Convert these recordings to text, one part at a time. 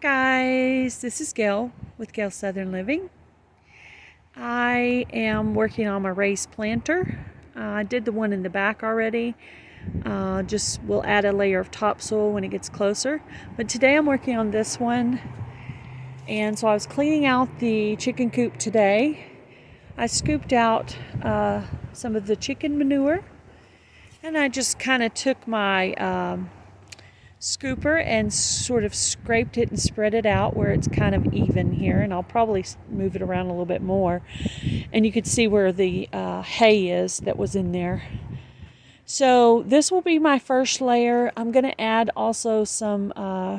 Guys, this is Gail with Gail Southern Living. I am working on my raised planter. I did the one in the back already. Just we'll add a layer of topsoil when it gets closer. But today I'm working on this one. And so I was cleaning out the chicken coop today. I scooped out some of the chicken manure. And I just kind of took my scooper and sort of scraped it and spread it out where it's kind of even here, and I'll probably move it around a little bit more, and you can see where the hay is that was in there. So this will be my first layer. I'm going to add also some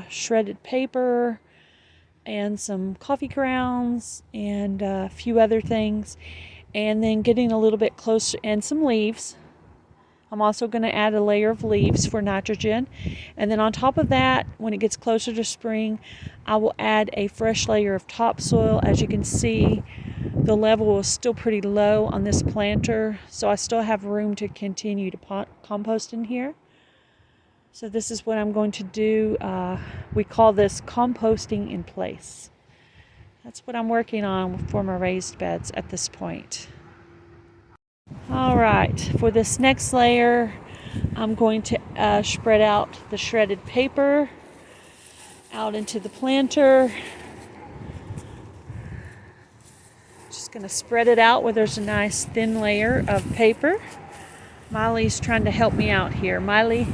shredded paper and some coffee grounds and a few other things, and then getting a little bit closer, and some leaves. I'm also going to add a layer of leaves for nitrogen. And then on top of that, when it gets closer to spring, I will add a fresh layer of topsoil. As you can see, the level is still pretty low on this planter, so I still have room to continue to compost in here. So this is what I'm going to do. We call this composting in place. That's what I'm working on for my raised beds at this point. All right, for this next layer, I'm going to spread out the shredded paper out into the planter. Just going to spread it out where there's a nice thin layer of paper. Miley's trying to help me out here. Miley,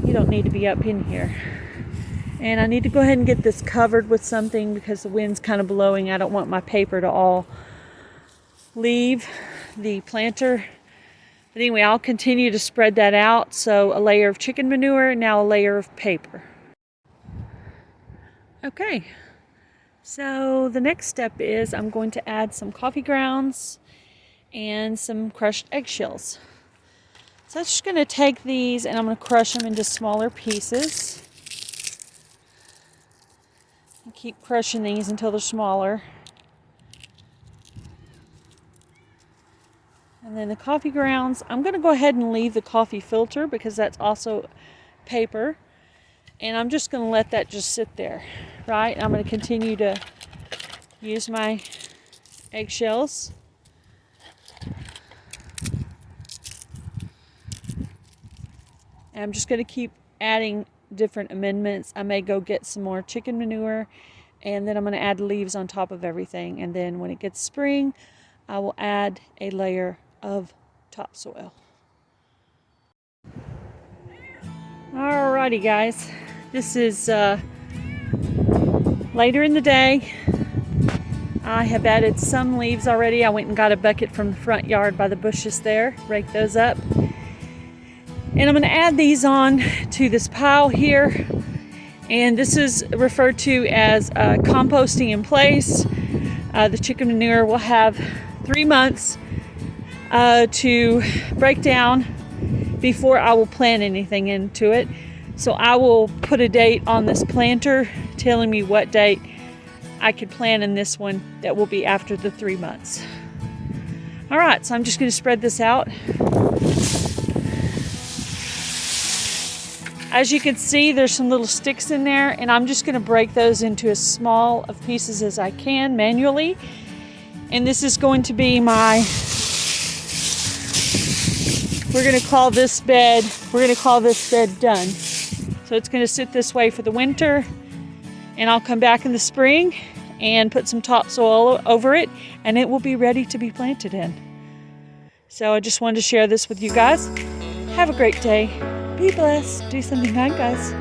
you don't need to be up in here. And I need to go ahead and get this covered with something because the wind's kind of blowing. I don't want my paper to all leave the planter. But anyway, I'll continue to spread that out. So a layer of chicken manure, and now a layer of paper. Okay, so the next step is I'm going to add some coffee grounds and some crushed eggshells. So I'm just going to take these and I'm going to crush them into smaller pieces. And keep crushing these until they're smaller. And then the coffee grounds, I'm going to go ahead and leave the coffee filter because that's also paper. And I'm just going to let that just sit there, right? I'm going to continue to use my eggshells. And I'm just going to keep adding different amendments. I may go get some more chicken manure, and then I'm going to add leaves on top of everything. And then when it gets spring, I will add a layer of topsoil. Alrighty guys, this is later in the day. I have added some leaves already. I went and got a bucket from the front yard by the bushes there, rake those up. And I'm going to add these on to this pile here. And this is referred to as composting in place. The chicken manure will have 3 months to break down before I will plant anything into it. So I will put a date on this planter telling me what date I could plant in this one that will be after the 3 months. All right, so I'm just going to spread this out. As you can see, there's some little sticks in there, and I'm just going to break those into as small of pieces as I can manually. And this is going to be my, we're going to call this bed done. So it's going to sit this way for the winter, and I'll come back in the spring and put some topsoil over it, and it will be ready to be planted in. So I just wanted to share this with you guys. Have a great day. Be blessed. Do something kind, guys.